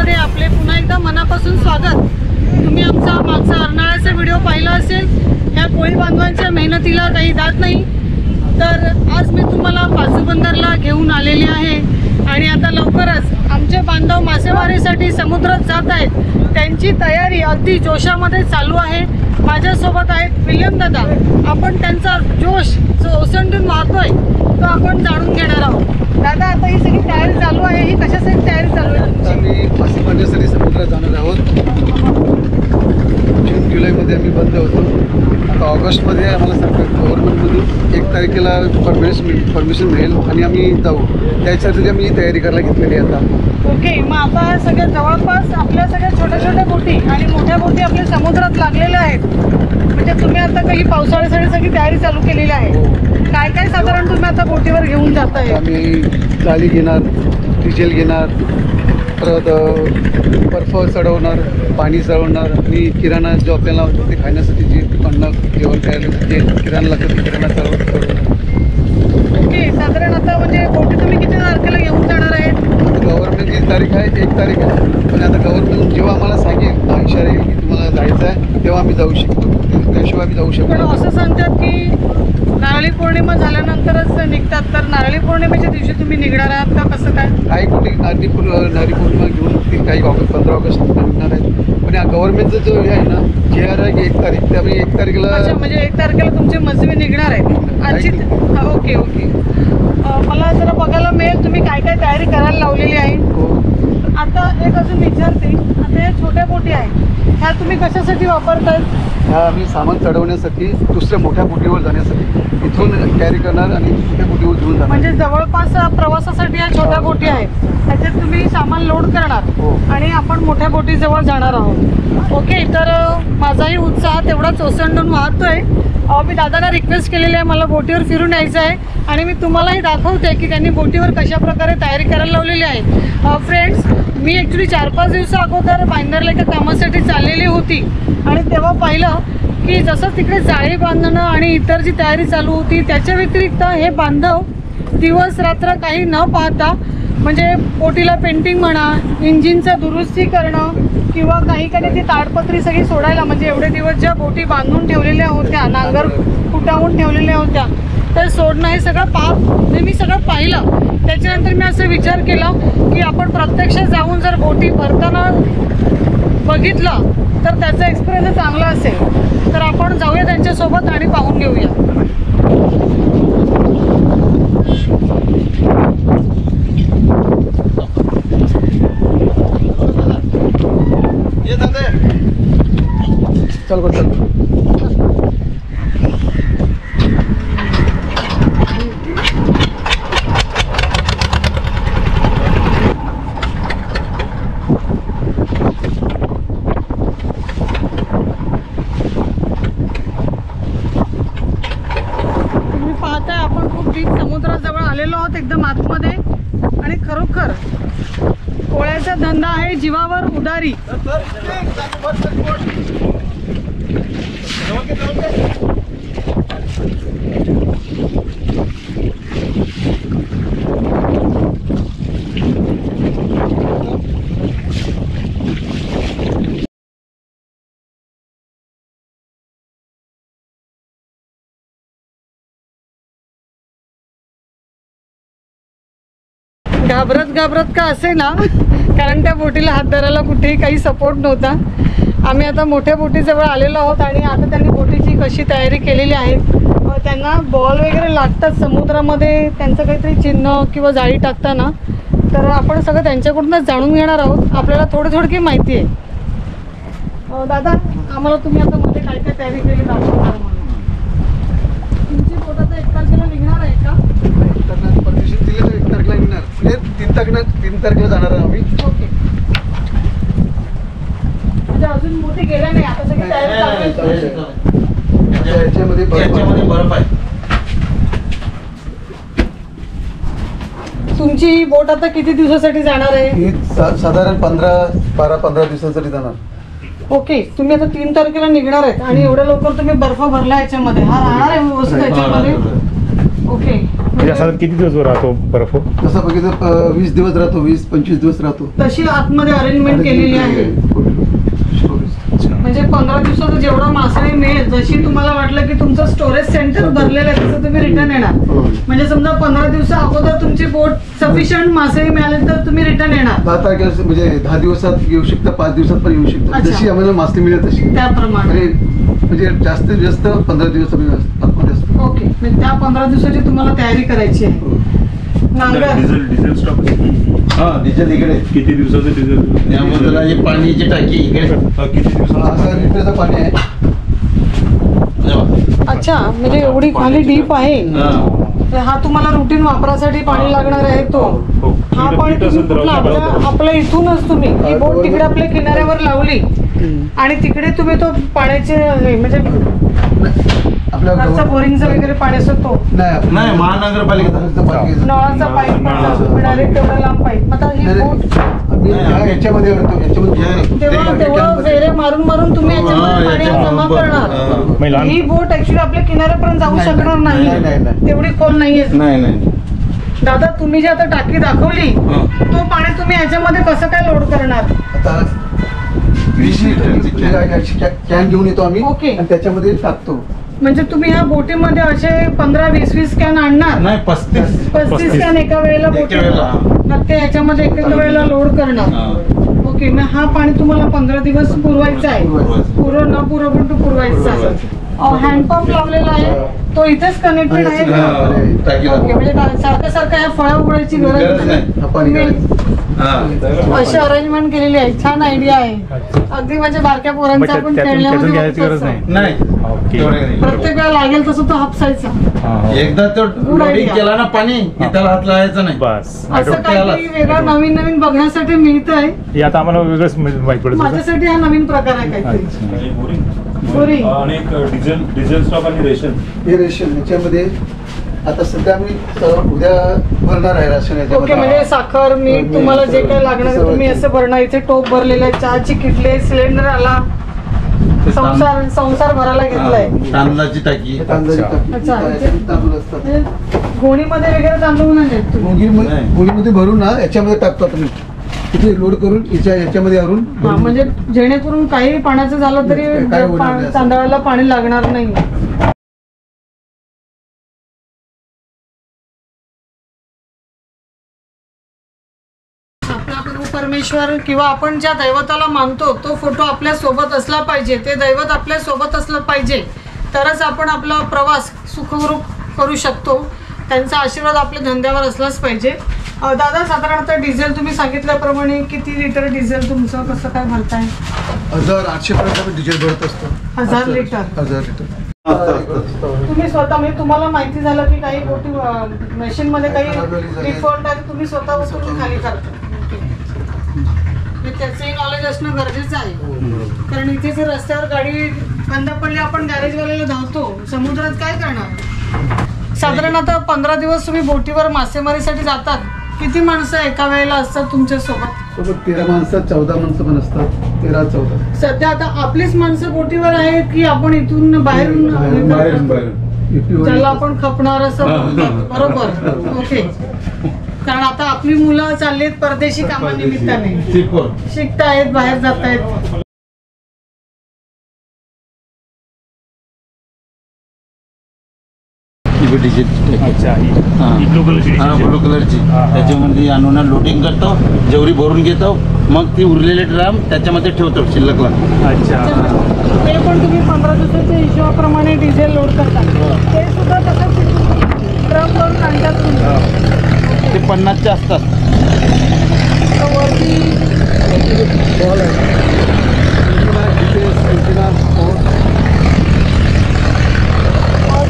मध्ये आपले पुन्हा एकदा मनापासून स्वागत। तुम्ही आमचा मागचा अर्नाळ्याचा व्हिडिओ पाहिला असेल। ह्या कोळी बांधवांच्या मेहनतीला काही दाद नाही, तर आज मी तुम्हाला पाचूबंदरला घेऊन आलेली आहे आणि आता लवकरच आमचे बांधव मासेमारीसाठी समुद्रात जात आहेत। त्यांची तयारी अगदी जोशामध्ये चालू आहे। माझ्यासोबत आहेत विल्यम दादा। आपण त्यांचा जोश जो ओसंडून वाहतोय तो आपण जाणून घेणार आहोत। दादा, आता ही सगळी तयारी चालू आहे, ही कशासाठी तयारी चालू आहे? आम्ही मासेमारीसाठी समुद्रात जाणार आहोत। जून जुलैमध्ये आम्ही बंद होतो। आता ऑगस्टमध्ये आम्हाला सरकार गव्हर्नमेंटमधून 1 तारखेला परमिशन मिळेल आणि आम्ही जाऊ। त्याच्यासाठी आम्ही तयारी करायला घेतलेली आहे आता। ओके, मग आता सगळ्या जवळपास आपल्या सगळ्या छोट्या छोट्या बोटी आणि मोठ्या बोटी आपल्या समुद्रात लागलेल्या आहेत। म्हणजे तुम्ही आता काही पावसाळ्यासाठी सगळी तयारी चालू केलेली आहे। काय काय साधारण तुम्ही आता बोटीवर घेऊन जाताय? आम्ही जाळी घेणार, डिझेल घेणार, परत बर्फ चढवणार, पाणी चढवणार आणि किराणा जो आपल्याला ते खाण्यासाठी जे अन्न जेवण खायला जे किराणा लागतं ते किराणा चढवणार। ओके, साधारण आता म्हणजे बोटी तुम्ही किती तारखेला घेऊन जाणार आहेत? गव्हर्नमेंटची तारीख आहे 1 तारीख आहे, पण आता गव्हर्नमेंट जेव्हा आम्हाला सांगेल इशारा येईल की तुम्हाला जायचं आहे तेव्हा आम्ही जाऊ शकतो, त्याशिवाय आम्ही जाऊ शकतो। पण असं सांगतात की नारळी पौर्णिमा झाल्यानंतरच निघतात, तर नारळी पौर्णिमेच्या दिवशी तुम्ही निघणार आहात का? कसं काय? काही कुठे नारळी पौर्णिमा घेऊन ती काही 15 ऑगस्ट निघणार आहेत, पण या गव्हर्नमेंटचं जो हे आहे ना जे आर आहे की 1 तारीख, त्यामुळे 1 तारखेला म्हणजे 1 तारखेला तुमचे मजवे निघणार आहेत आजची? ओके ओके, मला जरा बघायला मिळेल तुम्ही काय काय तयारी करायला लावलेली आहे। आता एक अजून विचारते, आता या छोट्या बोटी आहेत ह्या तुम्ही कशासाठी वापरताय? ह्या आम्ही सामान चढवण्यासाठी, दुसऱ्या मोठ्या बोटीवर जाण्यासाठी इथून कॅरी करणार आणि मोठ्या बोटीवर घेऊन जाणार। म्हणजे जवळपास प्रवासासाठी या छोट्या बोटी आहेत, त्याच्यात तुम्ही सामान लोड करणार आणि आपण मोठ्या बोटीजवळ जाणार आहोत। ओके, तर माझाही उत्साह तेवढाच ओसंडून वाहतोय। मी दादांना रिक्वेस्ट केलेली आहे मला बोटीवर फिरून यायचं आहे आणि मी तुम्हालाही दाखवते की त्यांनी बोटीवर कशा प्रकारे तयारी करायला लावलेली आहे। फ्रेंड्स, मी ॲक्च्युली 4-5 दिवसा अगोदर बांधरला एका कामासाठी चाललेली होती आणि तेव्हा पाहिलं की जसं तिकडे जाळी बांधणं आणि इतर जी तयारी चालू होती त्याच्या व्यतिरिक्त हे बांधव दिवस रात्र काही न पाहता म्हणजे बोटीला पेंटिंग म्हणा, इंजिनचं दुरुस्ती करणं किंवा काही ती ताडपत्री सगळी सोडायला, म्हणजे एवढे दिवस ज्या बोटी बांधून ठेवलेल्या होत्या, नांगर फुटावून ठेवलेल्या होत्या, तर सोडणं हे सगळं मी सगळं पाहिलं। त्याच्यानंतर मी असं विचार केला की आपण प्रत्यक्षात जाऊन जर बोटी भरताना बघितलं तर त्याचा एक्सपिरियन्स चांगला असेल, तर आपण जाऊया त्यांच्यासोबत आणि पाहून घेऊया। चल चल तुम्ही पाहताय आपण खूप डीप समुद्राजवळ आलेलो आहोत, एकदम आतमध्ये। आणि खरोखर कोळ्याचा धंदा आहे जीवावर उदारी। घाबरत का असे ना, कारण त्या बोटीला हात धरायला कुठेही काही सपोर्ट नव्हता। आम्ही आता मोठ्या बोटीजवळ आलेलो आहोत आणि आता त्यांनी बोटीची कशी तयारी केलेली आहे। त्यांना बॉल वगैरे लागतात समुद्रामध्ये, त्यांचं काहीतरी चिन्ह किंवा जाळी टाकताना, तर आपण सगळं त्यांच्याकडूनच जाणून घेणार आहोत। आपल्याला थोडी माहिती आहे। दादा, आम्हाला तुम्ही आता मध्ये काय काय तयारी केली दाखवणार मला? तुमची बोट आता 1 तारखेला निघणार आहे का? परमिशन दिले तर 1 तारखेला निघणार, म्हणजे 3 तारखेला जाणार आम्ही। ओके, म्हणजे अजून मोठी गेल्या नाही, आता सगळी तयारी चालू आहे। याच्यामध्ये बर्फ आहे। तुमची ही बोट आता किती दिवसासाठी जाणार आहे? ही साधारण 12-15 दिवसांसाठी जाणार। ओके, तुम्ही आता 3 तारखेला निघणार आहेत आणि एवढ्या लवकर तुम्ही बर्फ भरला याच्यामध्ये, हा राहणार आहे व्यवस्थित याच्यामध्ये? ओके, म्हणजे साधारण किती दिवस राहतो बर्फ? तसं बघितलं 20 दिवस राहतो, 20-25 दिवस राहतो. तशी आतमध्ये अरेंजमेंट केलेली आहे. म्हणजे 15 दिवसाचं जेवढा मासळी मिळेल, जशी तुम्हाला वाटलं की तुमचं स्टोरेज सेंटर भरलेलं आहे तसं तुम्ही रिटर्न येणार. म्हणजे समजा 15 दिवसा अगोदर तुमची बोट सफिशियंट मासळी मिळाली तर तुम्ही रिटर्न येणार. 10 तारखेला म्हणजे 10 दिवसात येऊ शकता, 5 दिवसात पण येऊ शकता. अच्छा. जशी आम्हाला मासळी मिळेल तशी त्याप्रमाणे. म्हणजे जास्तीत जास्त 15 दिवस आम्ही आतमध्ये असतो. ओके, म्हणजे त्या 15 दिवसाची तुम्हाला तयारी करायची आहे. नांगर डिझेल स्टॉक डिझेल इकडे किती दिवसाचं डिझेल? त्यामधला ही पाण्याची टाकी इकडे किती दिवसाचं? असं लिटरचं पाणी आहे. अच्छा, म्हणजे एवढी खाली डीप आहे. तर हा तुम्हाला रुटीन वापरासाठी पाणी लागणार आहे तो. हा पाणी तुम्ही कुठला आपल्या इथूनच तुम्ही ही बोट तिकडे आपल्या किनाऱ्यावर लावली आणि तिकडे तुम्ही तो पाण्याचे म्हणजे आपल्या घरचा बोरिंगचा वगैरे पाणी असतो तो नाही महानगरपालिकेचा नळाचा पाईप डायरेक्ट तेवढा लांब पाईप. आता ही बोट याच्यामध्ये तेव्हा तेवढं फेरे मारून मारून तुम्ही याच्यामध्ये पाणी जमा करणार. ही बोट ऍक्च्युली आपल्या किनाऱ्यापर्यंत जाऊ शकणार नाही, तेवढी खोल नाहीये. नाही दादा, तुम्ही जे आता टाकी दाखवली तो पाणी तुम्ही याच्यामध्ये कसं काय लोड करणार? आता 20 लिटरची कॅन घेऊन येतो आम्ही ओके. आणि त्याच्यामध्ये टाकतो. म्हणजे तुम्ही ह्या बोटीमध्ये असे 15-20 कॅन आणणार? नाही 35 कॅन एका वेळेला बोटीला ते ह्याच्यामध्ये एका वेळेला लोड करणार. ओके, मग हा पाणी तुम्हाला 15 दिवस पुरवायचा आहे. पुरव न पुरव पण तो पुरवायचा आहे. हँडपंप लावलेला आहे तो इथेच कनेक्टेड आहे. ओके, म्हणजे सारखं सारखं या फळा उघडायची गरज नाही. अशी अरेंजमेंट केलेली आहे. छान आयडिया आहे. अगदी म्हणजे बारक्या पोरांचा आपण खेळण्यामध्ये नाही प्रत्येक वेळा लागेल तसं तो हापसायचा. एकदा तो लोडिंग केला ना पाणी की त्याला हात लावायचा नाही. बस असं काहीतरी वेगळं नवीन नवीन बघण्यासाठी मिळतंय. हे आता आम्हाला वेगळंच माहिती पडत. माझ्यासाठी हा नवीन प्रकार आहे काहीतरी. बोरिंग आणि एक डिझेल स्टॉक आणि रेशन. हे रेशन याच्यामध्ये आता सध्या आम्ही उद्या भरणार आहे राशन ओके, याच्यामध्ये. म्हणजे साखर मीठ तुम्हाला जे काही लागणार आहे तुम्ही असं भरणार. इथे टोप भरलेला आहे, चहाची किटली, सिलेंडर आला, संसार भरायला घेतलाय. तांदळाची टाकी तांदळाची टाकी. अच्छा. याच्यामध्ये तांदूळ असतात. म्हणजे गोणीमध्ये वगैरे तांदूळ नाही देत तुम्ही? गोणीमध्ये भरून ना याच्यामध्ये टाकतो तुम्ही. इथे लोड करून याच्यामध्ये हरून हा, म्हणजे जेणेकरून काही पाण्याचं झालं तरी काय होणार नाही असं. तांदळाला पाणी लागणार नाही. परमेश्वर किंवा आपण ज्या दैवताला मानतो तो फोटो आपल्या सोबत असला पाहिजे, ते दैवत आपल्या सोबत असलं पाहिजे, तरच आपण आपला प्रवास सुखरूप करू शकतो. त्यांचा आशीर्वाद आपल्या धंद्यावर असलाच पाहिजे. दादा, साधारणतः डिझेल तुम्ही सांगितल्याप्रमाणे किती लिटर डिझेल तुमचं कसं काय भरताय? 1800 पर्यंत आम्ही डिझेल भरत असतो. 1000 लिटर? 1000 लिटर. तुम्ही स्वतः म्हणजे तुम्हाला माहिती झालं की काही बोटी मशीन मध्ये काही डिफॉल्ट आहे, तुम्ही स्वतः उतरून खाली करता. त्याचंही नॉलेज असणं गरजेचं आहे. कारण इथे जर रस्त्यावर गाडी बंद पडली, आपण गॅरेजवाल्याला धावतो, समुद्रात काय करणार? साधारण आता 15 दिवस तुम्ही बोटीवर मासेमारीसाठी जातात. किती माणसं एका वेळेला असतात तुमच्या सोबत? 13 माणसं, 14 माणसं पण असतात. 13-14 सध्या आता आपलीच माणसं बोटीवर आहेत की आपण इथून बाहेरून ज्याला आपण खपणार असं? बरोबर. ओके, कारण आता आपली मुलं चाललीत परदेशी कामानिमित्ताने, शिकतायत, बाहेर जात आहेत. अच्छा, ही ब्लू कलरची ब्लू कलरची त्याच्यामध्ये आणून लोडिंग करतो, जेवढी भरून घेतो, मग ती उरलेले ड्राम त्याच्यामध्ये ठेवतो शिल्लकला. अच्छा, ते पण तुम्ही 15 दिवसाच्या हिशोबाप्रमाणे डिझेल लोड करतात. ते सुद्धा तसंच ड्रम करून आणतात. ते 50चे असतात. वरती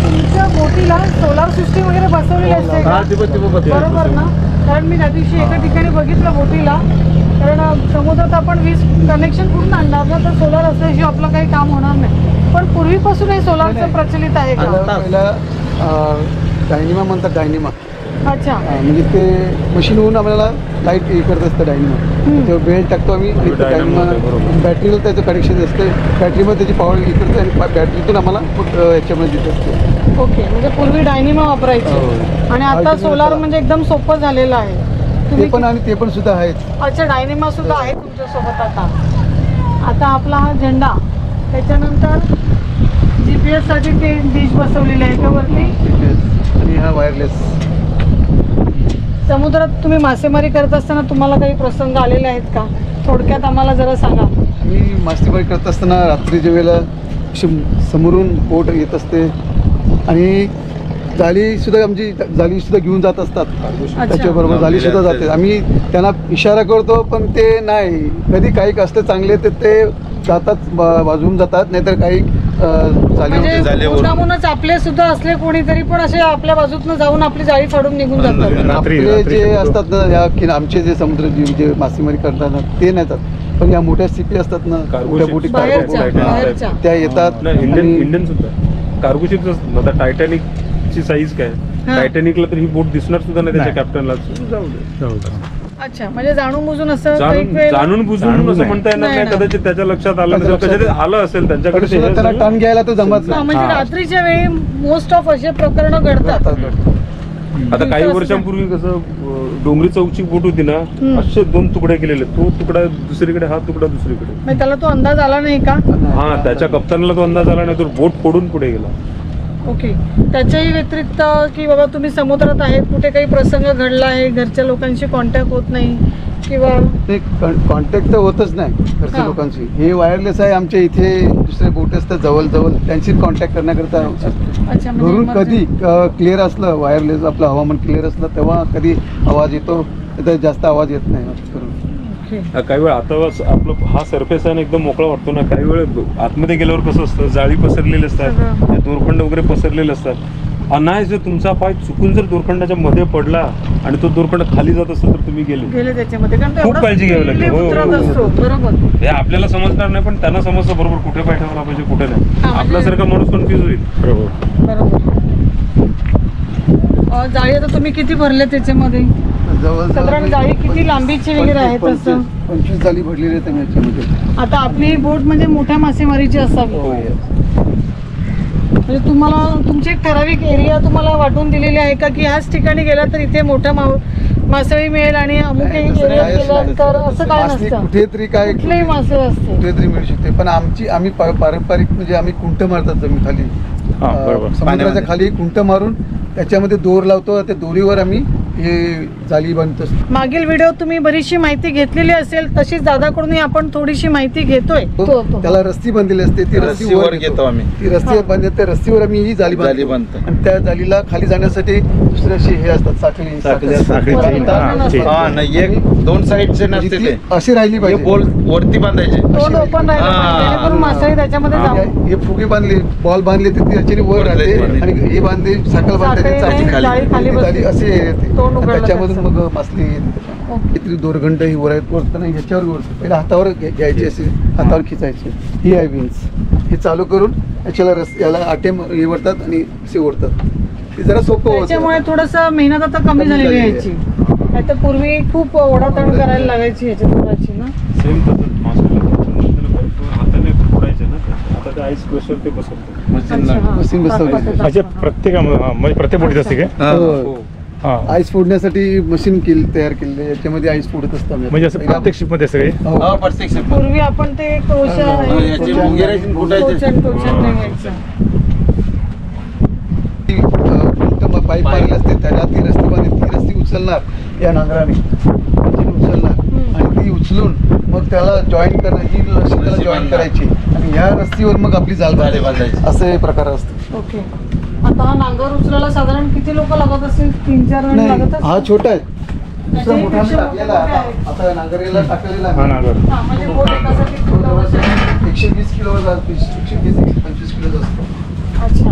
तुमच्या बोटीला सोलार सिस्टीम वगैरे बसवलेली असते का? बरोबर ना? कारण मी त्या दिवशी एका ठिकाणी बघितलं बोटीला, कारण समुद्रात आपण वीज कनेक्शन कुठून आणणार ना, तर सोलार असल्याशिवाय आपलं काही काम होणार नाही. पण पूर्वीपासून हे सोलारचं प्रचलित आहे का? पहिला डायनिमा म्हणतात, डायनिमा. अच्छा, म्हणजे ते मशीनहून आम्हाला लाईट हे करत असतं डायनिमा. तेव्हा बेल्ट टाकतो आम्ही. डायनिमा बॅटरीला त्याचं कनेक्शन असतं. बॅटरीमध्ये त्याची पॉवर हे करते आणि बॅटरीतून आम्हाला याच्यामध्ये देत असते. ओके, म्हणजे पूर्वी डायनिमा वापरायची आणि आता Ultimate सोलार चला. म्हणजे एकदम सोपं झालेलं आहे. ते पण आणि ते पण सुद्धा आहेत. अच्छा, डायनिमा सुद्धा आहे तुमच्यासोबत आता. आता आपला हा झेंडा, त्याच्यानंतर GPS साठी ते डिश बसवलेली आहे का वरती. आणि हा वायरलेस. समुद्रात तुम्ही मासेमारी करत असताना तुम्हाला काही प्रसंग आलेले आहेत का? थोडक्यात आम्हाला जरा सांगा. मी मासेमारी करत असताना रात्रीच्या वेळेला अशी समोरून बोट येत असते आणि जाळीसुद्धा आमची जाळीसुद्धा घेऊन जात असतात. त्याच्याबरोबर जाळीसुद्धा जाते. आम्ही त्यांना इशारा करतो पण ते नाही. कधी काही असतं चांगले तर ते जातात, वाजवून जातात, नाहीतर काही म्हणजे मुद्दामूनच आपले सुद्धा असले कोणीतरी पण असे आपल्या बाजूतून जाऊन आपली जाळी फाडून निघून जातात. आपले जे असतात ना या आमचे जे समुद्रजीव जे मासेमारी करतात ना ते नाही जात, पण या मोठ्या सिपी असतात ना, मोठ्या बोटी बाहेरच्या त्या येतात. इंडियन सुद्धा कार्गो शिप आता टायटॅनिकची साईज काय, टायटॅनिकला तर ही बोट दिसणार सुद्धा नाही त्याच्या कॅप्टनला. जाऊ दे. अच्छा, म्हणजे जाणून बुजून असं एक वेळेला- जाणून बुजून असं म्हणता येणार नाही. कदाचित त्याच्या लक्षात आलं नसेल, कदाचित आलं असेल त्यांच्याकडे सुद्धा त्यांना टर्न घ्यायला तर जमत हा, नाही. म्हणजे रात्रीच्या वेळी मोस्ट ऑफ असे प्रकरण घडतात. आता काही वर्षांपूर्वी कसं डोंगरी चौकची बोट होती ना, असे 2 तुकडे केलेले. तो तुकडा दुसरीकडे, हा तुकडा दुसरीकडे. म्हणजे त्याला तो अंदाज आला नाही का? हा, त्याच्या कप्तानाला तो अंदाज आला नाही, तो बोट फोडून पुढे गेला. ओके, त्याच्याही व्यतिरिक्त की बाबा तुम्ही समुद्रात आहेत, कुठे काही प्रसंग घडला आहे, घरच्या लोकांशी कॉन्टॅक्ट होत नाही किंवा कॉन्टॅक्ट तर होतच नाही घरच्या हा. लोकांशी. हे वायरलेस आहे. आमच्या इथे दुसरे बोट असतात जवळ त्यांची कॉन्टॅक्ट करण्याकरता. अच्छा, घरून म्हणजे कधी क्लिअर असलं, वायरलेस आपलं हवामान क्लिअर असलं तेव्हा कधी आवाज येतो, तर जास्त आवाज येत नाही करून. ओके. काही वेळ आता आपलं हा सरफेस आहे ना एकदम मोकळा वाटतो ना, काही वेळ आतमध्ये गेल्यावर कसं असतं, जाळी पसरलेली असतात, सगळं. दोरखंड वगैरे पसरलेले असतात. नाही, जर तुमचा पाय चुकून जर दोरखंडाच्या मध्ये पडला आणि तो दोरखंड खाली जात असतो तर तुम्ही गेले. त्याच्यामध्ये कारण तो खूप एवढा काळजी घ्यावी लागते. speedily हो, हो, उतरत हो. असतो. बरोबर. हे आपल्याला समजणार नाही, पण त्यांना समजतं बरोबर कुठे पाय ठेवायला पाहिजे, कुठे नाही. हा, म्हणजे- आपल्यासारखा माणूस कन्फ्युज होईल. बरोबर. जाळी आता तुम्ही किती भरले त्याच्यामध्ये? साधारण जाळी किती लांबीची वगैरे आहे तसं? 25 जाळी भरलेली आहे याच्यामध्ये. आता आपली ही बोट म्हणजे मोठ्या मासेमारीची असावी. हो. म्हणजे तुम्हाला तुमची एक ठराविक एरिया तुम्हाला वाटून दिलेली आहे का, की ह्याच ठिकाणी गेला तर इथे मोठ्या मासळी मिळेल आणि अमुक नाही, तसं एरियात काहीच गेला नाही. तर असं काय मासळी नसतं? कुठेतरी काय कुठलेही मासे असते. कुठेतरी मिळू शकते, पण आम्ही पारंपरिक म्हणजे आम्ही कुंट मारतात जमीन खाली, बरोबर. समुद्राच्या खाली कुंट मारून त्याच्यामध्ये दोर लावतो. त्या दोरीवर आम्ही हे जाळी बांधतो. मागील व्हिडिओ तुम्ही बरीचशी माहिती घेतलेली असेल, तशीच दादाकडून आपण थोडीशी माहिती घेतोय. त्याला रस्सी बांधलेली असते, ती रस्सी रस्सीवर वर घेतो आम्ही. ती रस्सी बांधली, त्या रस्सीवर आम्ही ही जाळी जाळी बांधतो. बांधतो. आणि त्या जाळीला खाली जाण्यासाठी दुसरे असे हे असतात, साखळी साखळी. हा नाही, एक 2 साईडचे नसते ते. अशी राहिली हे पाहिजे. बोल वरती बांधायचे. तोंड ओपन राहिलं हा. पाहिजे, जेणेकरून मासळी त्याच्यामध्ये जाऊ. हे फुगे बांधले, बॉल बांधले, ती त्याच्याने वर राहते. आणि हे बांधले, साखळ बांधले, साखळीने खाली जाळी खाली ती जाळी बसते. असे येते. तोंड उघडलं त्याच्यामधून त्याचं. मग मासली काहीतरी दोरखंड ही वरताना ह्याच्यावर वरतो. पहिला हातावर घ्यायची असे, हातावर खिचायची. ही आहे विंच. हे चालू करून याला आटे हे वरतात आणि असे ओढतात. ते जरा सोपं होतं. त्याच्यामुळे थोडस मेहनत आता कमी झालेली आहे याची. नाही तर पूर्वी खूप ओढाताण करायला लागायची याची थोडाची ना. सेम तसंच हाताने फोडायचे ना, आता ते आईस क्रशर ते बसवतो. अच्छा, हा. मशीन बसवली. म्हणजे प्रत्येक बोटीत असते काय? हो. आईस फोडण्यासाठी मशीन तयार केले, याच्यामध्ये आईस फोडत असतो आम्ही. म्हणजे असं प्रत्येक शिपमध्ये असं काही? हो. हा, प्रत्येक शिप. पूर्वी आपण ते क्रोशा याची वगैरे कुठायचे. पाईप मारले असते, त्याला ती रस्ती बांधली, ती रस्ती उचलणार या नांगराने, उचलणार आणि ती उचलून मग त्याला जॉईन करणं, ही रस्सी त्याला जॉईन करायची आणि ह्या रस्सीवर मग आपली जाळ जाळी बांधायची. असं हे प्रकार असतो. ओके. आता हा नांगर उचलायला साधारण किती लोक लागत असतील? 3-4 जण नाही, लागत हा असतील? छोटा आहे. दुसरा मोठा आम्ही टाकलेला आहे. आता नांगरेला टाकलेला हा, आहे. नांगर. हा, म्हणजे बोट एकासाठी तो खूप आवश्यक आहे. 120 किलो 120-125 किलो असतो. अच्छा,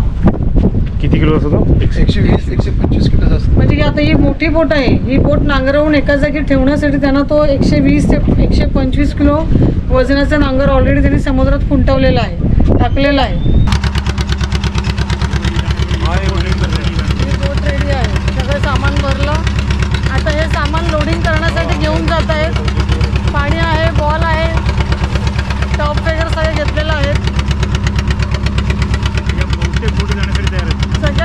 किती किलो असतो तो? 120-125 किलो असतो. म्हणजे की आता ही मोठी बोट आहे, ही बोट नांगरवून एका जागी ठेवण्यासाठी त्यांना तो 120 ते 125 किलो वजनाचा नांगर ऑलरेडी त्यांनी समुद्रात खुंटवलेला आहे, टाकलेला आहे. ही बोट रेडी आहे, सगळं सामान भरलं. आता हे सामान लोडिंग करण्यासाठी घेऊन जात आहेत. पाणी आहे, बॉल आहे, टॉप वगैरे सगळे घेतलेलं आहेत. सगळे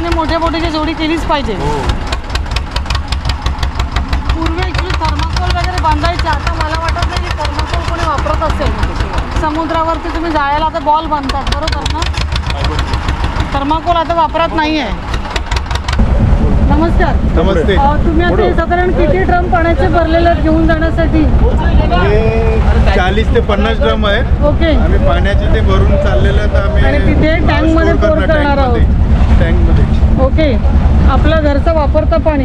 आणि मोठ्या बोटीची जोडी केलीच पाहिजे. पूर्वी ॲक्च्युली थर्माकोल वगैरे बांधायचे, आता मला वाटत नाही की थर्माकोल कोणी वापरत असेल. समुद्रावरती तुम्ही जायला आता बॉल बांधतात बरोबर ना, थर्माकोल आता वापरात नाही आहे. नमस्कार. नमस्ते. तुम्ही आता साधारण किती ड्रम पाण्याचे भरलेले आहेत घेऊन जाण्यासाठी? हे 40 ते 50 ड्रम आहेत. ओके. आम्ही पाण्याचे ते भरून चाललेले आहेत. आणि आम्ही तिथे टँकमध्ये स्टोअर करणार आहोत. टँकमध्ये. ओके. आपलं घरचं वापरतं पाणी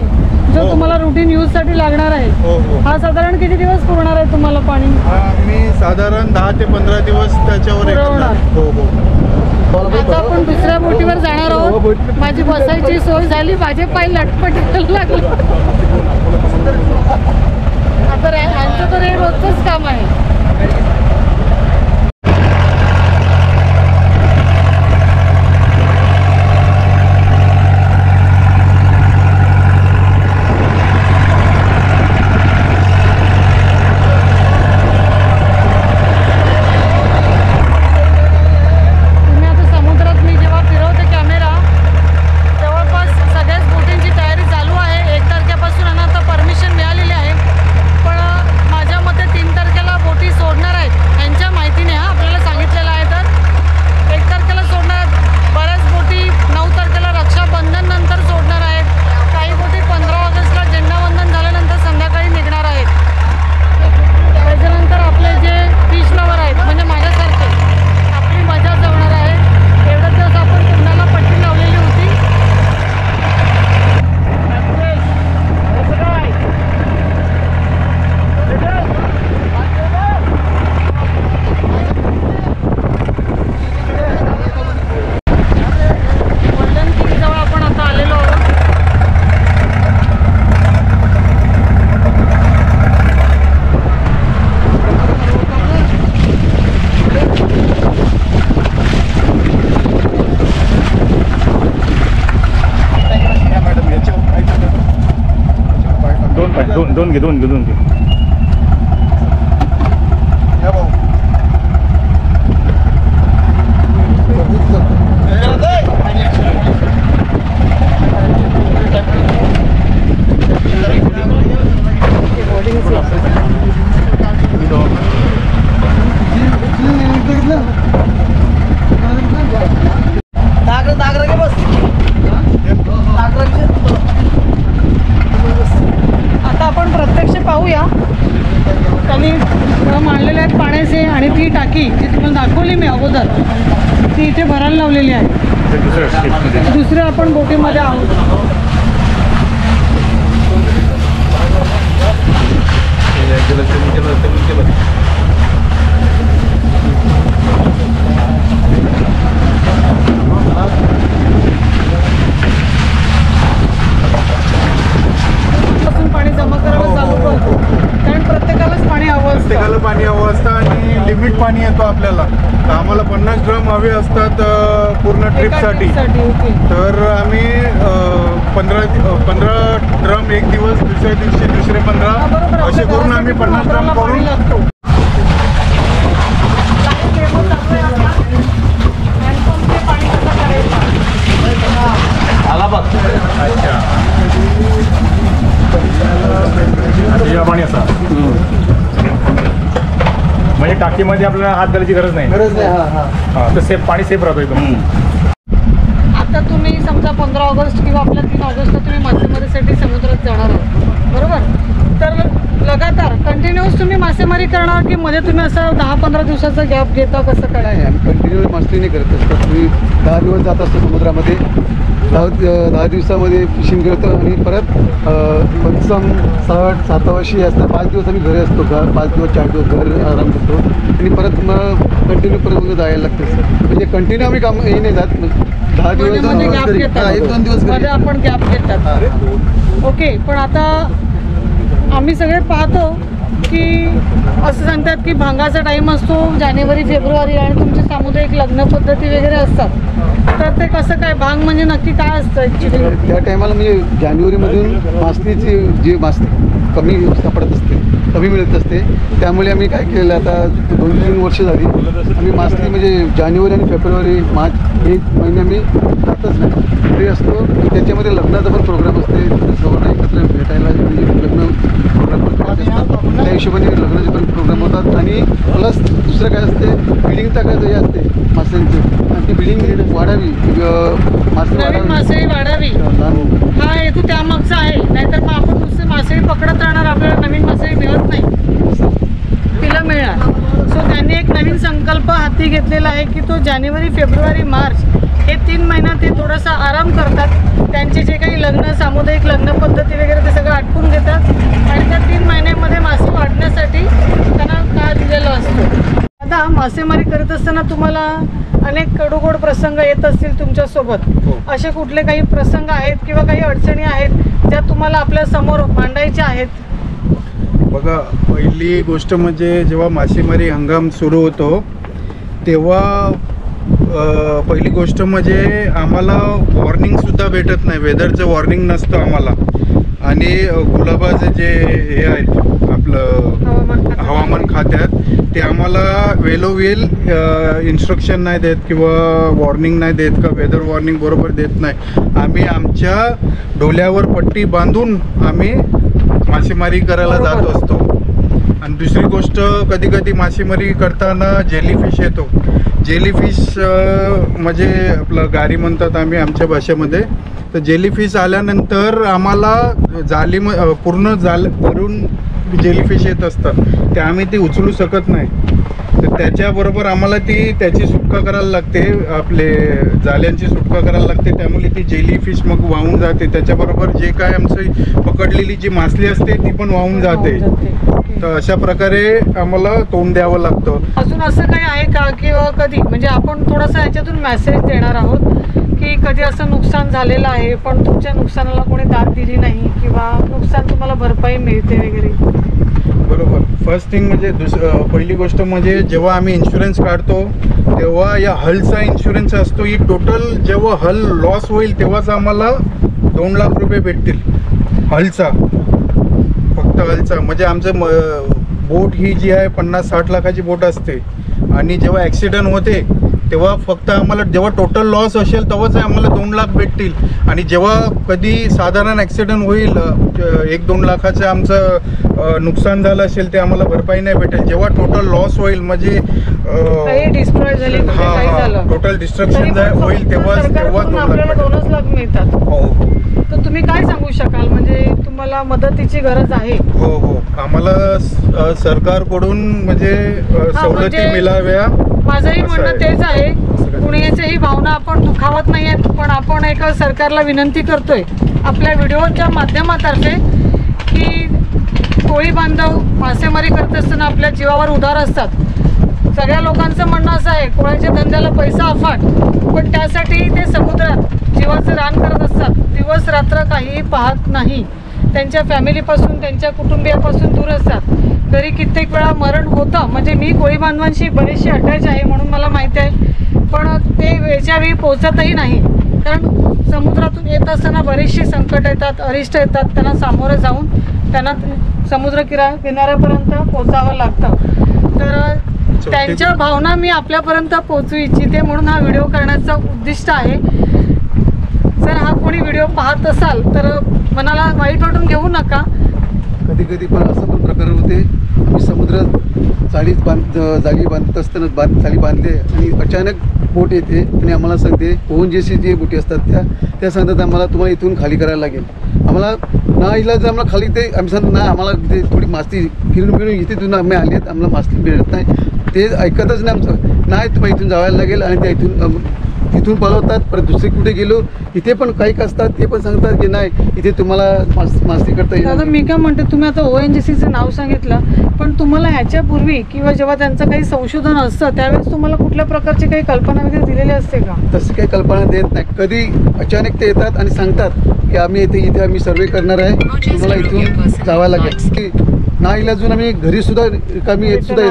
जो तुम्हाला रुटीन यूजसाठी लागणार आहे, हो हो. हा साधारण किती दिवस पुरणार आहे तुम्हाला पाणी? आम्ही साधारण 10 ते 15 दिवस त्याच्यावर हे पुरवणार. करणार. हो हो. आता आपण दुसऱ्या बोटीवर जाणार आहोत. माझी बसायची सोय झाली, माझे पाय लटपट लागले. आता यांचं तर हे रोजचंच काम आहे. दोन घे. आता आपण प्रत्यक्ष पाहूया. खाली मांडलेले आहेत पाण्याचे आणि ती टाकी जी तुम्हाला दाखवली मी अगोदर ती इथे भरायला लावलेली आहे. दुसऱ्या आपण बोटीमध्ये आहोत. पाणी जमा करायला चालू करतो कारण प्रत्येकालाच पाणी हवं असतं. प्रत्येकाला पाणी हवं असतं आणि लिमिट पाणी येतो आपल्याला. तर आम्हाला 50 ड्रम हवे असतात पूर्ण ट्रिपसाठी. ओके. तर आम्ही 15 ड्रम एक दिवस, दुसऱ्या दिवशी दुसरे 15 असे करून आम्ही 50 ड्रम करून लागतो. आला बघ. अच्छा पाणी असा म्हणजे टाकीमध्ये आपल्याला हात घालायची गरज नाही. तर सेफ पाणी सेफ राहतो एकदम. आता तुम्ही समजा 15 ऑगस्ट किंवा आपल्या 3 ऑगस्टला तुम्ही मासेमारीसाठी समुद्रात जाणार आहात बरोबर. तर लगातार कंटिन्युअस तुम्ही मासेमारी करणार की मध्ये तुम्ही असं 10-15 दिवसाचा गॅप घेता कसं काय? नाही, आम्ही कंटिन्यू मास्टरी नाही करत असतो. तुम्ही 10 दिवस जात असतो समुद्रामध्ये. 10 दिवसामध्ये फिशिंग करतो आणि परत पंचम 7-8 असतात. 5 दिवस आम्ही घरी असतो. 5 दिवस 4 दिवस घर आराम करतो आणि परत मग कंटिन्यू परत जायला लागतं. म्हणजे कंटिन्यू आम्ही काम हे नाही जात. 10 दिवस गॅप घेतात. 1-2 दिवस मध्ये आपण गॅप घेतात. ओके. पण आता आम्ही सगळे पाहतो की असं सांगतात की भांगाचा टाईम असतो जानेवारी फेब्रुवारी आणि तुमचे सामुदायिक लग्न पद्धती वगैरे असतात. तर ते कसं काय भांग म्हणजे नक्की काय असतं ॲक्च्युली? त्या टायमाला म्हणजे जानेवारीमधून मासळीची जी मासळी कमी सापडत असते कमी मिळत असते. त्यामुळे आम्ही काय केलेलं आता 2-3 वर्ष झाली आम्ही मासळी म्हणजे जानेवारी आणि फेब्रुवारी मार्च हे महिने आम्ही खातच नाही, घरी असतो. त्याच्यामध्ये लग्नाचा पण प्रोग्राम असते, सर्वांना एकत्र भेटायला म्हणजे लग्न प्रोग्राम पण करायचे असतात. त्या हिशोबाने लग्नाचे पण प्रोग्राम होतात. आणि प्लस दुसरं काय असते, बिल्डिंग टाकायचं हे असते मासळींची, आणि ती बिल्डिंग वाढावी, नवीन मासळी वाढावी हा हेतू त्यामागचा आहे. नाहीतर मग आपण नुसते मासळी पकडत राहणार, आपल्याला नवीन मासळी मिळत नाही, पिलं मिळणार. सो त्यांनी एक नवीन संकल्प हाती घेतलेला आहे की तो जानेवारी फेब्रुवारी मार्च हे 3 महिन्यात ते थोडासा आराम करतात. त्यांचे जे काही लग्न, सामुदायिक लग्न पद्धती वगैरे ते सगळं आटपून घेतात आणि त्या 3 महिन्यामध्ये मासे वाढण्यासाठी त्यांना काळ दिलेला असतो. आता मासेमारी करत असताना तुम्हाला अनेक कडूगोड प्रसंग येत असतील तुमच्यासोबत. असे कुठले काही प्रसंग आहेत किंवा काही अडचणी आहेत ज्या तुम्हाला आपल्या समोर मांडायच्या आहेत? बघा, पहिली गोष्ट म्हणजे जेव्हा मासेमारी हंगाम सुरू होतो तेव्हा पहिली गोष्ट म्हणजे आम्हाला वॉर्निंगसुद्धा भेटत नाही, वेदरचं वॉर्निंग नसतं आम्हाला. आणि गुलाबाचे जे हे आहेत आपलं हवामान खात्यात ते आम्हाला वेलोवेल इन्स्ट्रक्शन नाही देत किंवा वॉर्निंग नाही देत का वेदर वॉर्निंग बरोबर देत नाही. आम्ही आमच्या डोल्यावर पट्टी बांधून आम्ही मासेमारी करायला जात असतो. आणि दुसरी गोष्ट, कधी कधी मासेमारी करताना जेलीफिश येतो. जेलीफिश म्हणजे आपलं गारी म्हणतात आम्ही आमच्या भाषेमध्ये. तर जेलीफिश आल्यानंतर आम्हाला पूर्ण जाल भरून जेलीफिश येत असतात, ते आम्ही ती उचलू शकत नाही. तर त्याच्याबरोबर आम्हाला त्याची सुटका करायला लागते, आपले जाल्यांची सुटका करायला लागते. त्यामुळे ती जेलीफिश मग वाहून जाते. त्याच्याबरोबर जे काय आमची पकडलेली जी मासली असते ती पण वाहून जाते. तर अशा प्रकारे आम्हाला तोंड द्यावं लागतं. अजून असं काही आहे का किंवा कधी म्हणजे आपण थोडासा याच्यातून मेसेज देणार आहोत की कधी असं नुकसान झालेलं आहे पण तुमच्या नुकसानाला कोणी दाद दिली नाही किंवा नुकसान तुम्हाला भरपाई मिळते वगैरे? बरोबर. फर्स्ट थिंग म्हणजे पहिली गोष्ट म्हणजे जेव्हा आम्ही इन्शुरन्स काढतो तेव्हा या हलचा इन्शुरन्स असतो. ही टोटल जेव्हा हल लॉस होईल तेव्हाच आम्हाला 2 लाख रुपये भेटतील हलचा, फक्त हलचा. म्हणजे आमचं बोट ही जी आहे 50-60 लाखाची बोट असते. आणि जेव्हा ॲक्सिडेंट होते तेव्हा फक्त आम्हाला जेव्हा टोटल लॉस असेल तेव्हाच आम्हाला 2 लाख भेटतील. आणि जेव्हा कधी साधारण ॲक्सिडेंट होईल 1-2 लाखाचं आमचं नुकसान झालं असेल ते आम्हाला भरपाई नाही भेटेल. जेव्हा टोटल लॉस होईल म्हणजे डिस्ट्रॉय झाली, टोटल डिस्ट्रक्शन होईल तेव्हा 2 लाख मिळतात. हो. तर तुम्ही काय सांगू शकाल, म्हणजे तुम्हाला मदतीची गरज आहे? हो. आम्हाला सरकारकडून म्हणजे सवलती मिळाव्या. माझंही म्हणणं तेच आहे. कुणाच्याही भावना आपण दुखावत नाही आहेत, पण आपण एका सरकारला विनंती करतोय आपल्या व्हिडिओच्या माध्यमातर्फे की कोळी बांधव मासेमारी करत असताना आपल्या जीवावर उधार असतात. सगळ्या लोकांचं म्हणणं असं आहे कोळ्याच्या धंद्याला पैसा अफाट, पण त्यासाठी ते समुद्रात जीवाचं रान करत असतात, दिवस रात्र काहीही पाहत नाही. त्यांच्या फॅमिलीपासून, त्यांच्या कुटुंबियापासून दूर असतात. घरी कित्येक वेळा मरण होतं. म्हणजे मी कोळी बांधवांशी बरीचशी अटॅच आहे म्हणून मला माहीत आहे. पण ते वेळच्या वेळी पोहोचतही नाही, कारण समुद्रातून येत असताना बरीचशी संकट येतात, अरिष्ट येतात. त्यांना सामोरं जाऊन त्यांना समुद्र किनाऱ्यापर्यंत पोहोचावं लागतं. तर त्यांच्या भावना मी आपल्यापर्यंत पोहोचू इच्छिते, म्हणून हा व्हिडिओ करण्याचं उद्दिष्ट आहे. जर हा कोणी व्हिडिओ पाहत असाल तर मनाला वाईट वाटून घेऊ नका. कधी कधी पण असं पण प्रकार होते, आम्ही समुद्रात जाळी बांधत असताना जाळी बांधले आणि अचानक बोट येते आणि आम्हाला सांगते ONGC जे बोटी असतात त्या सांगतात आम्हाला तुम्हाला इथून खाली करायला लागेल. आम्हाला ना इलाज आम्हाला खाली ते आम्ही सांगतो ना आम्हाला ते थोडी मासली फिरून इथे तिथून आम्ही आले आहेत, आम्हाला मासली मिळत नाही. ते ऐकतच नाही आमचं, नाही तुम्हाला इथून जायला लागेल. आणि त्या इथून पळवतात. परत दुसरे कुठे गेलो इथे पण काही असतात ते पण सांगतात की नाही इथे तुम्हाला मासली करता येईल. दादा मी काय म्हणते, तुम्ही आता ONGCचं नाव सांगितलं, पण तुम्हाला ह्याच्यापूर्वी किंवा जेव्हा त्यांचं काही संशोधन असतं त्यावेळेस तुम्हाला कुठल्या प्रकारची काही कल्पना वगैरे दिलेली असते का? तशी काही कल्पना देत नाही. कधी अचानक ते येतात आणि सांगतात की आम्ही इथे आम्ही सर्वे करणार आहे, तुम्हाला इथून जावं लागेल. ना इलाजून आम्ही घरी सुद्धा रिकामी येत असतो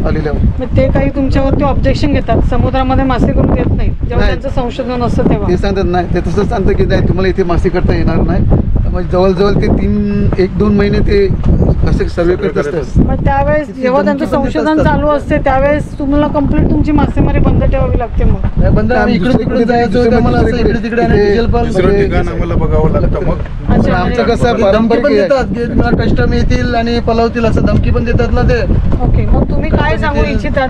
आलेल्या. मग ते काही तुमच्यावरती ऑब्जेक्शन घेतात, समुद्रामध्ये मासे करून देत नाही जेव्हा त्यांचं संशोधन असतं तेव्हा? ते सांगतात नाही, ते तसंच सांगतं की नाही तुम्हाला इथे मासे करता येणार नाही. म्हणजे जवळजवळ ते 1-2 महिने ते असे सर्वे करत असतात. मग त्यावेळेस जेव्हा त्यांचं संशोधन चालू असते त्यावेळेस तुम्हाला कंप्लीट तुमची मासेमारी बंद ठेवावी लागते. मग बंद आम्ही इकडे तिकडे जायचो, आम्हाला असं इकडे तिकडे आणि डिझेल पण दुसरं ठिकाण आम्हाला बघावं लागतं. मग अच्छा, आमचं म्हणजे- कसं पारंपरिक आहे. कस्टम येतील आणि पलवतील असं धमकी पण देतात ना ते. ओके, मग तुम्ही काय सांगू इच्छितात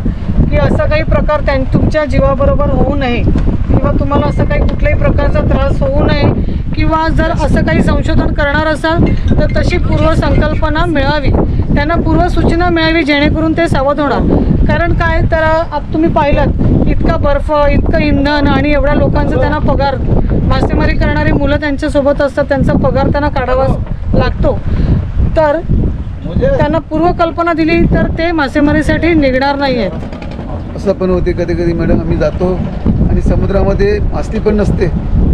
की असं काही प्रकार तुमच्या जीवाबरोबर होऊ नये किंवा तुम्हाला असं काही कुठल्याही प्रकारचा त्रास होऊ नये किंवा जर असं काही संशोधन करणार असाल तर तशी पूर्वसंकल्पना मिळावी, त्यांना पूर्वसूचना मिळावी जेणेकरून ते सावध होणार. कारण काय तर आता तुम्ही पाहिलं इतका बर्फ, इतकं इंधन आणि एवढ्या लोकांचा त्यांना पगार, मासेमारी करणारी मुलं त्यांच्यासोबत असतात, त्यांचा पगार त्यांना काढावा लागतो. तर त्यांना पूर्वकल्पना दिली तर ते मासेमारीसाठी निघणार नाही आहेत. असं पण होते कधी कधी मॅडम, आम्ही जातो आणि समुद्रामध्ये मासली पण नसते.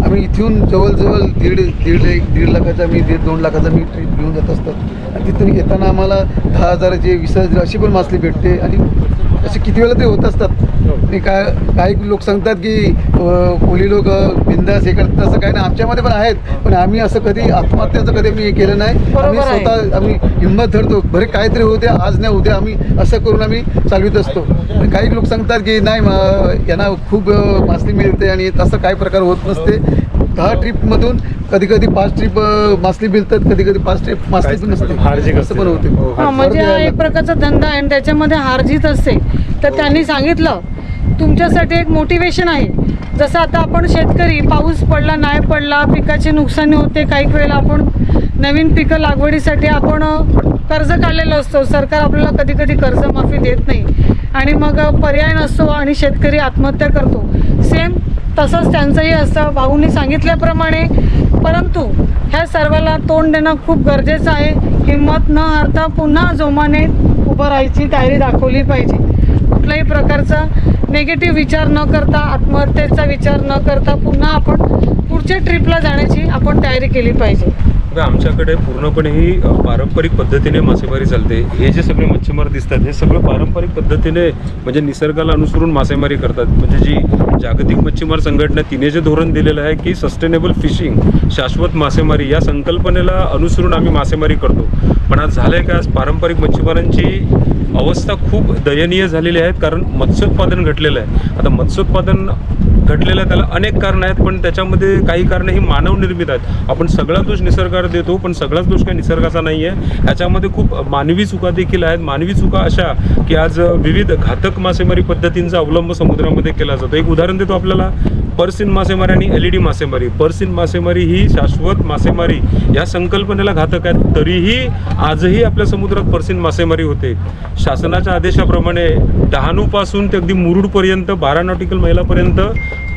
आम्ही इथून जवळजवळ दीड लाखाचा मी 1.5-2 लाखाचा मी ट्रीप घेऊन जात असतात आणि तिथून येताना आम्हाला 10,000ची 20,000 अशी पण मासली भेटते आणि असे किती वेळा ते होत असतात. आणि काही लोक सांगतात की कोली लोक बिंदास हे करतात, असं काही नाही. आमच्यामध्ये पण आहेत, पण आम्ही असं कधी आत्महत्याचं कधी आम्ही हे केलं नाही. आम्ही बरोबर आहे. स्वतः आम्ही हिंमत धरतो, बरे काहीतरी होते आज नाही उद्या, आम्ही असं करून आम्ही चालवित असतो. पण काही लोक सांगतात की नाही यांना खूप मासली मिळते आणि तसं काही प्रकार होत नसते. 10 ट्रिपमधून कधी कधी 5 ट्रिप मासली मिळतात, कधी कधी 5 ट्रिप मासली पण नसते, असं पण होते. हां, म्हणजे हा एक प्रकारचा धंदा आहे आणि त्याच्यामध्ये हारजीत असते. तर त्यांनी सांगितलं तुमच्यासाठी एक मोटिवेशन आहे. जसं आता आपण शेतकरी, पाऊस पडला नाही पडला, पिकाची नुकसानी होते, काही वेळेला आपण नवीन पिकं लागवडीसाठी आपण कर्ज काढलेलं असतो, सरकार आपल्याला कधी कधी कर्जमाफी देत नाही आणि मग पर्याय नसतो आणि शेतकरी आत्महत्या करतो. सेम तसंच त्यांचंही असतं भाऊंनी सांगितल्याप्रमाणे. परंतु ह्या सर्वाला तोंड देणं खूप गरजेचं आहे. हिंमत न हारता पुन्हा जोमाने उभं राहायची तयारी दाखवली पाहिजे. कुठल्याही प्रकारचा नेगेटिव्ह विचार न करता, आत्महत्येचा विचार न करता पुन्हा आपण पुढच्या ट्रिपला जाण्याची आपण तयारी केली पाहिजे. आमच्याकडे पूर्णपणे ही पारंपरिक पद्धतीने मासेमारी चालते. हे जे सगळे मच्छीमार दिसतात हे सगळं पारंपरिक पद्धतीने म्हणजे निसर्गाला अनुसरून मासेमारी करतात. म्हणजे जी जागतिक मच्छीमार संघटना तिने जे धोरण दिलेलं आहे की सस्टेनेबल फिशिंग, शाश्वत मासेमारी, या संकल्पनेला अनुसरून आम्ही मासेमारी करतो. पण आज झालं आहे का, आज पारंपरिक मच्छीमारांची अवस्था खूप दयनीय झालेली आहे. कारण मत्स्योत्पादन घटलेलं आहे. आता मत्स्योत्पादन घटलेलं आहे त्याला अनेक कारणं आहेत, पण त्याच्यामध्ये काही कारणं ही मानवनिर्मित आहेत. आपण सगळा दोष निसर्गावर देतो, पण सगळाच दोष काही निसर्गाचा नाही आहे. ह्याच्यामध्ये खूप मानवी चुका देखील आहेत. मानवी चुका अशा की आज विविध घातक मासेमारी पद्धतींचा अवलंब समुद्रामध्ये केला जातो. एक उदाहरण देतो आपल्याला, पर्सिन मासेमारी आणि LED मासेमारी. पर्सिन मासेमारी ही शाश्वत मासेमारी या संकल्पनेला घातक आहेत, तरीही आजही आपल्या समुद्रात पर्सिन मासेमारी होते. शासनाच्या आदेशाप्रमाणे डहाणूपासून ते अगदी मुरुडपर्यंत 12 नॉटिकल मैलापर्यंत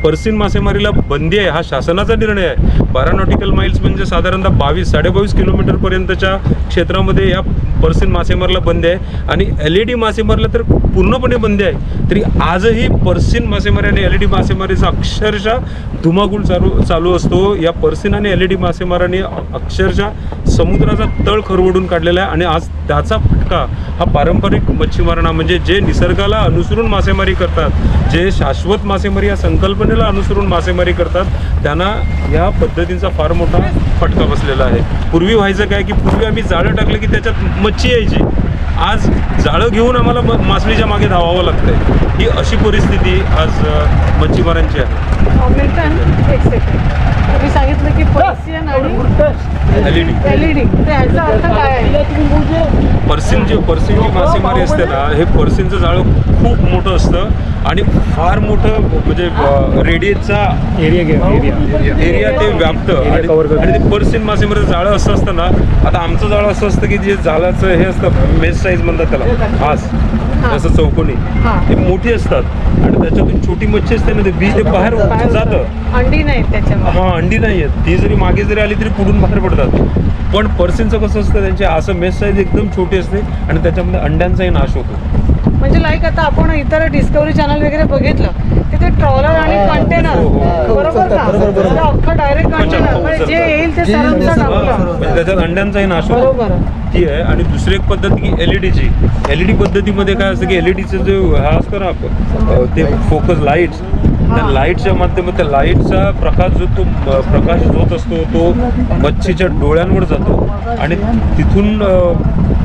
पर्सिन मासेमारीला बंदी आहे. हा शासनाचा निर्णय आहे. 12 नॉटिकल माइल्स म्हणजे साधारणतः 22-22.5 किलोमीटरपर्यंतच्या क्षेत्रामध्ये या पर्सिन मासेमारीला बंदी आहे आणि LED मासेमारीला तर पूर्णपणे बंदी आहे. तरी आजही पर्सिन मासेमारी आणि LED मासेमारीचा अक्षरशः धुमाकूळ चालू असतो. या पर्सिन आणि LED मासेमारांनी अक्षरशः समुद्राचा तळ खरवडून काढलेला आहे आणि आज त्याचा फटका हा पारंपरिक मच्छीमारांना, म्हणजे जे निसर्गाला अनुसरून मासेमारी करतात, जे शाश्वत मासेमारी या संकल्पनेला अनुसरून मासेमारी करतात, त्यांना या पद्धतींचा फार मोठा फटका बसलेला आहे. पूर्वी व्हायचं काय की पूर्वी आम्ही जाळं टाकलं की त्याच्यात मच्छी यायची. आज जाळं घेऊन आम्हाला मासळीच्या मागे धावावं लागतंय. ही अशी परिस्थिती आज मच्छीमारांची आहे. मिल्टन, एक सेकंड, तुम्ही सांगितलं की पर्सियन आणि LED, तर ह्याचा अर्थ काय आहे? पर्सिन जी मासेमारी असते ना, हे पर्सिनचं जाळं खूप मोठं असतं आणि फार मोठं म्हणजे रेडिएटचा एरिया ते व्यापतं आणि ते पर्सिन मासेमारीचं जाळं असं असतं ना. आता आमचं जाळं असं असतं की जे जाळाचं हे असतं मेस साईज म्हणतात त्याला, आज असं चौकोनी, ते मोठी असतात आणि त्याच्यातून छोटी मच्छी असते ना, ते बी ते बाहेर जातं. अंडी नाही त्याच्यामध्ये. हां, अंडी नाही आहेत. ती जरी मागे जरी आली तरी पुढून बाहेर पडतात. पण पर्सिनचं कसं असतं, त्यांचे असं मेस साईज एकदम छोटी असते आणि त्याच्यामध्ये अंड्यांचाही नाश होतो. म्हणजे लाईक आता आपण इतर डिस्कवरी चॅनल वगैरे बघितलं तिथे ट्रॉलर आणि कंटेनर, बरोबर ना, अख्खं डायरेक्ट कंटेनर जे येईल ते सरांचा टाकलं, म्हणजे त्याच्यात अंड्यांचाही नाश होतो. बरोबर ती आहे. आणि दुसरी एक पद्धत की LED LED पद्धतीमध्ये काय असतं की LEDचं जे हा असतं ना, ते फोकस लाईट्स, त्या लाईटच्या माध्यमात त्या लाईटचा प्रकाश जो असतो तो मच्छीच्या डोळ्यांवर जातो आणि तिथून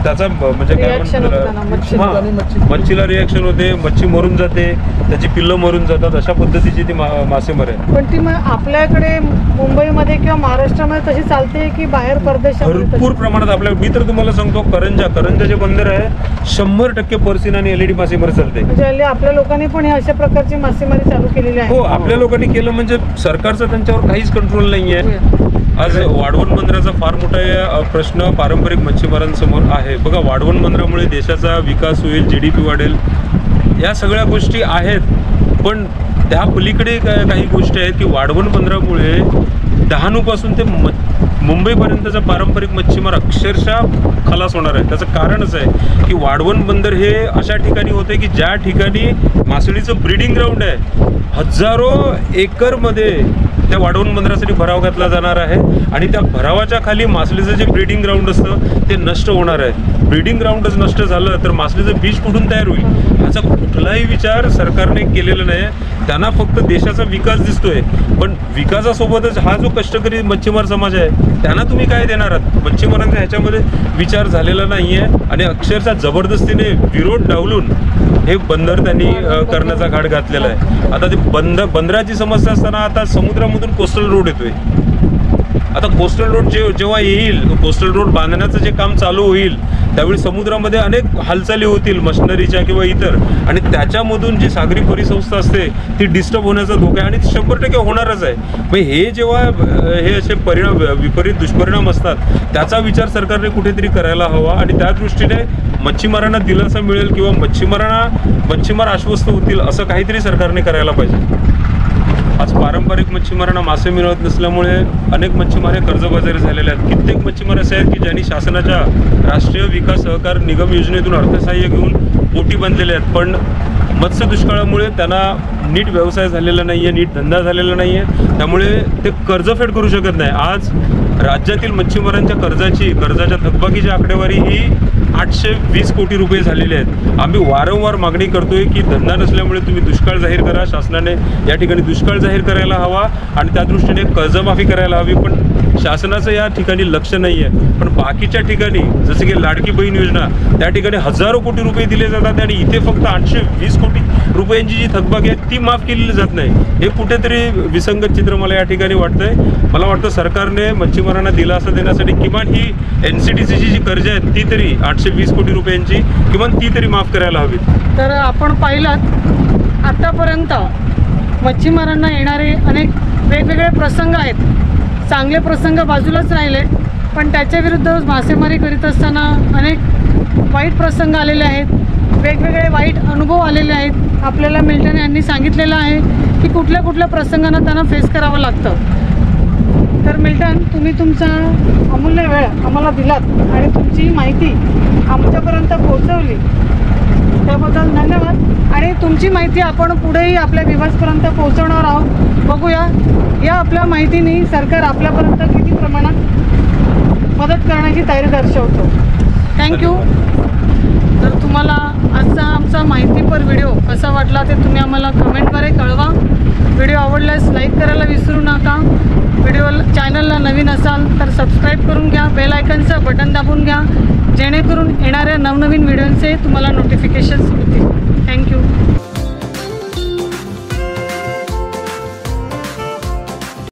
त्याचा म्हणजे काय Reaction म्हणतात होतं ना, मच्छी. त्याला? हां, मच्छीला रिॲक्शन होते, मच्छी मरून जाते, त्याची पिल्लं मरून जातात, अशा पद्धतीची ती मासेमारी आहे. पण ती मग आपल्याकडे मुंबईमध्ये किंवा महाराष्ट्रामध्ये तशी चालते की बाहेर परदेशामध्ये भरपूर प्रमाणात आपल्या, मी तर तुम्हाला सांगतो, करंजा जे बंदर आहे 100% पर्सिन आणि एलईडी मासेमारी चालते. म्हणजे हल्ली आपल्या लोकांनी पण हे अशा प्रकारची मासेमारी चालू केलेली आहे. हो, आपल्या लोकांनी केलं म्हणजे सरकारचं त्यांच्यावर काहीच कंट्रोल नाही आहे. आज वाढवण बंदराचा फार मोठा प्रश्न पारंपरिक मच्छीमारांसमोर आहे. बघा, वाढवण बंदरामुळे देशाचा विकास होईल, GDP वाढेल, या सगळ्या गोष्टी आहेत. पण त्या पलीकडे काही गोष्टी आहेत की वाढवण बंदरामुळे डहाणूपासून ते मुंबईपर्यंतचा पारंपरिक मच्छीमार अक्षरशः खलास होणार आहे. त्याचं कारणच आहे की वाढवण बंदर हे अशा ठिकाणी होते की ज्या ठिकाणी मासळीचं ब्रीडिंग ग्राउंड आहे. हजारो एकरमध्ये त्या वाढवण बंदरासाठी भराव घातला जाणार आहे आणि त्या भरावाच्या खाली मासळीचं जे ब्रीडिंग ग्राउंड असतं ते नष्ट होणार आहे. ब्रीडिंग ग्राउंडच नष्ट झालं तर मासळीचं बीज कुठून तयार होईल, याचा कुठलाही विचार सरकारने केलेला नाही. त्यांना फक्त देशाचा विकास दिसतोय, पण विकासासोबतच हा जो कष्टकरी मच्छीमार समाज आहे त्यांना तुम्ही काय देणार आहात? मच्छीमारांचा ह्याच्यामध्ये विचार झालेला नाही आहे आणि अक्षरशः जबरदस्तीने विरोध डावलून हे बंदर त्यांनी करण्याचा घाट घातलेला आहे. आता ते बंदराची समस्या असताना आता समुद्रामधून कोस्टल रोड येतोय. आता कोस्टल रोड जेव्हा येईल, कोस्टल रोड बांधण्याचं जे काम चालू होईल त्यावेळी समुद्रामध्ये अनेक हालचाली होतील मशिनरीच्या किंवा इतर, आणि त्याच्यामधून जी सागरी परिसंस्था असते ती डिस्टर्ब होण्याचा धोका आहे आणि 100% होणारच आहे. मग हे जेव्हा हे असे विपरीत दुष्परिणाम असतात त्याचा विचार सरकारने कुठेतरी करायला हवा आणि त्या दृष्टीने मच्छीमारांना दिलासा मिळेल किंवा मच्छीमार आश्वस्त होतील असं काहीतरी सरकारने करायला पाहिजे. आज पारंपरिक मच्छीमारांना मासे मिळत नसल्यामुळे अनेक मच्छीमार कर्जबाजारी झालेले आहेत. कित्येक मच्छीमार असे आहेत की ज्यांनी शासनाच्या राष्ट्रीय विकास सहकार निगम योजनेतून अर्थसहाय्य घेऊन बोटी बांधलेल्या आहेत, पण मत्स्य दुष्काळामुळे त्यांना नीट व्यवसाय झालेला नाही आहे, नीट धंदा झालेला नाही आहे, त्यामुळे ते कर्जफेड करू शकत नाही. आज राज्यातील मच्छीमारांच्या कर्जाच्या थकबाकीची आकडेवारी ही 820 कोटी रुपये झालेले आहेत. आम्ही वारंवार मागणी करतोय की धंदा नसल्यामुळे तुम्ही दुष्काळ जाहीर करा. शासनाने या ठिकाणी दुष्काळ जाहीर करायला हवा आणि त्या दृष्टीने कर्जमाफी करायला हवी, पण शासनाचं या ठिकाणी लक्ष नाही आहे. पण बाकीच्या ठिकाणी जसं की लाडकी बहीण योजना त्या ठिकाणी हजारो कोटी रुपये दिले जातात आणि इथे फक्त 820 कोटी रुपयांची जी थकबाकी आहे ती माफ केलेली जात नाही. हे कुठेतरी विसंगत चित्र मला या ठिकाणी वाटतंय. मला वाटतं सरकारने मच्छीमारांना दिलासा देण्यासाठी किमान ही NCDCची जी कर्ज आहेत ती तरी 820 कोटी रुपयांची किमान ती तरी माफ करायला हवी. तर आपण पाहिलं आतापर्यंत मच्छीमारांना येणारे अनेक वेगवेगळे प्रसंग आहेत. चांगले प्रसंग बाजूलाच राहिले, पण त्याच्या विरुद्ध मासेमारी करीत असताना अनेक वाईट प्रसंग आलेले आहेत, वेगवेगळे वाईट अनुभव आलेले आहेत. आपल्याला मिल्टन यांनी सांगितलेलं आहे की कुठल्या कुठल्या प्रसंगांना त्यांना फेस करावं लागतं. तर मिल्टन, तुम्ही तुमचा अमूल्य वेळ आम्हाला दिलात आणि तुमची माहिती आमच्यापर्यंत पोहोचवली त्याबद्दल धन्यवाद. आणि तुमची माहिती आपण पुढेही आपल्या विभागापर्यंत पोहोचवणार आहोत. बघूया या आपल्या माहितीने सरकार आपल्यापर्यंत किती प्रमाणात मदत करण्याची तयारी दर्शवतो. थँक्यू. तर तुम्हाला आजचा आमचा माहितीपर व्हिडिओ कसा वाटला ते तुम्ही आम्हाला कमेंटद्वारे कळवा. व्हिडिओ आवडल्यास लाईक करायला विसरू नका. चॅनलला नवीन असाल तर सबस्क्राईब करून घ्या, बेल आयकनचं बटन दाबून घ्या, जेणेकरून येणाऱ्या नवनवीन व्हिडिओंचे तुम्हाला नोटिफिकेशन्स होतील. थँक्यू.